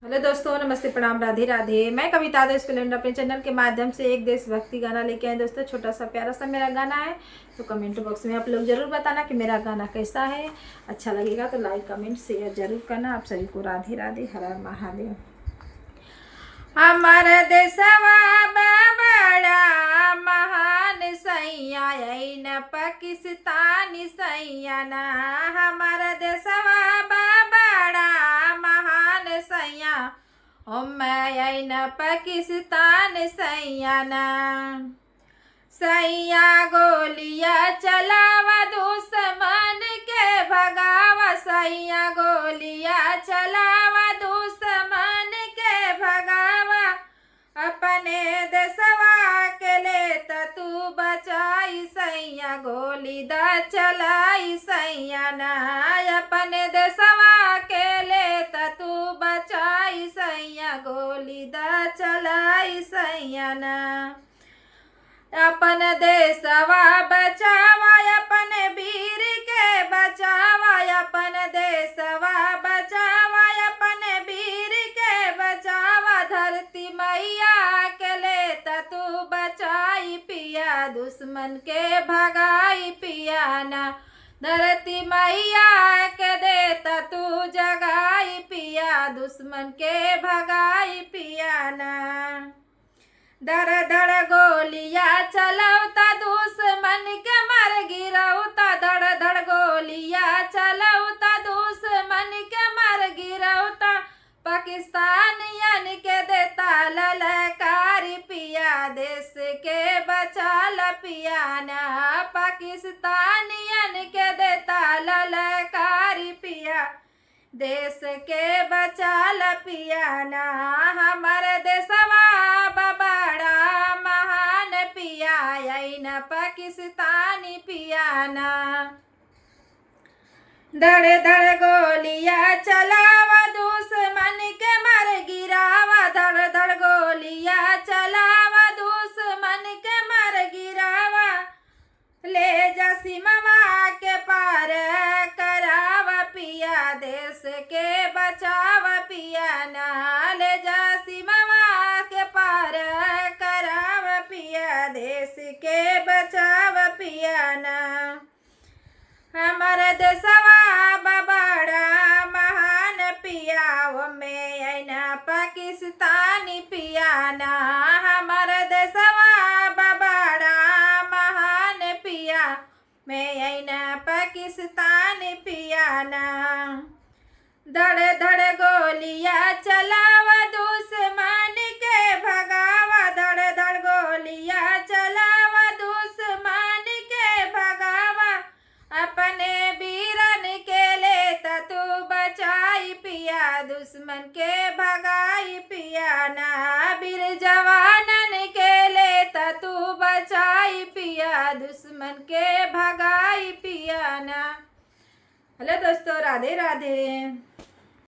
Hello दोस्तों, नमस्ते, प्रणाम, राधे राधे। मैं कविता दो स्प्लेंडर अपने चैनल के माध्यम से एक देशभक्ति गाना लेके आए। दोस्तों, छोटा सा प्यारा सा मेरा गाना है, तो कमेंट बॉक्स में आप लोग जरूर बताना कि मेरा गाना कैसा है। अच्छा लगेगा तो लाइक कमेंट शेयर जरूर करना। आप सभी को राधे राधे, हर हर महादेव। हमार देशवा बड़ा महान सैया न पाकिस्तानी सैया ना। हमार देशवा बड़ा महान सैया मैं न पाकिस्तान सैया ना। सैया गोलियां चलावा दुश्मन के भगावा। सैया गोलियां चलावा दुश्मन के भगावा। अपने देशवा के ले तू बचाई सैया गोली दा चलाई सैया ना। अपने देशवा के ले तू बचाई सैया गोली दा चलाई सैया ना। अपन देशवा बचावा अपने वीर के बचावा। अपन देशवा बचावा अपने वीर के बचावा। धरती मैया के ले तू बचाई पिया दुश्मन के भगाई पिया ना। धरती मैया के दे तू जगाई पिया दुश्मन के भगाई पिया ना। धड़ धड़ गोलियां चलौता दुश्मन के मर गिरौता। धड़ धड़ गोलियां चलौता दुश्मन के मर गिरौता। पाकिस्तानियन के देता ललकारी पिया देश के बचाल पिया ना। पाकिस्तानियन के देता ललकारी पिया देश के बचाल पिया ना। हमारे देशवा बड़ा महान पिया न पाकिस्तानी पिया ना। धड़ धड़ गोलियां चलावा दुश्मन के मर गिरावा। धड़ धड़ गोलियां चलावा दुश्मन के मर गिरावा। ले जा सीमा के पार करावा पिया देश के बचावा पिया ना। ले जा सीमा के पार करावा पिया देश के बचावा पिया ना। हमारे देशवा बड़ा महान पिया में न पाकिस्तानी पिया ना। हमारे देशवा बड़ा महान पिया में न पाकिस्तानी पिया ना। धड़ धड़ गोलियां चलावा दुश्मन के भगावा। धड़ धड़ गोलियां चलावा दुश्मन के भगावा। अपने वीरन के ले तू बचाई पिया दुश्मन के भगाई पिया ना। वीर जवानन के ले तू बचाई पिया दुश्मन के भगाई पिया ना। हेलो दोस्तों, राधे राधे।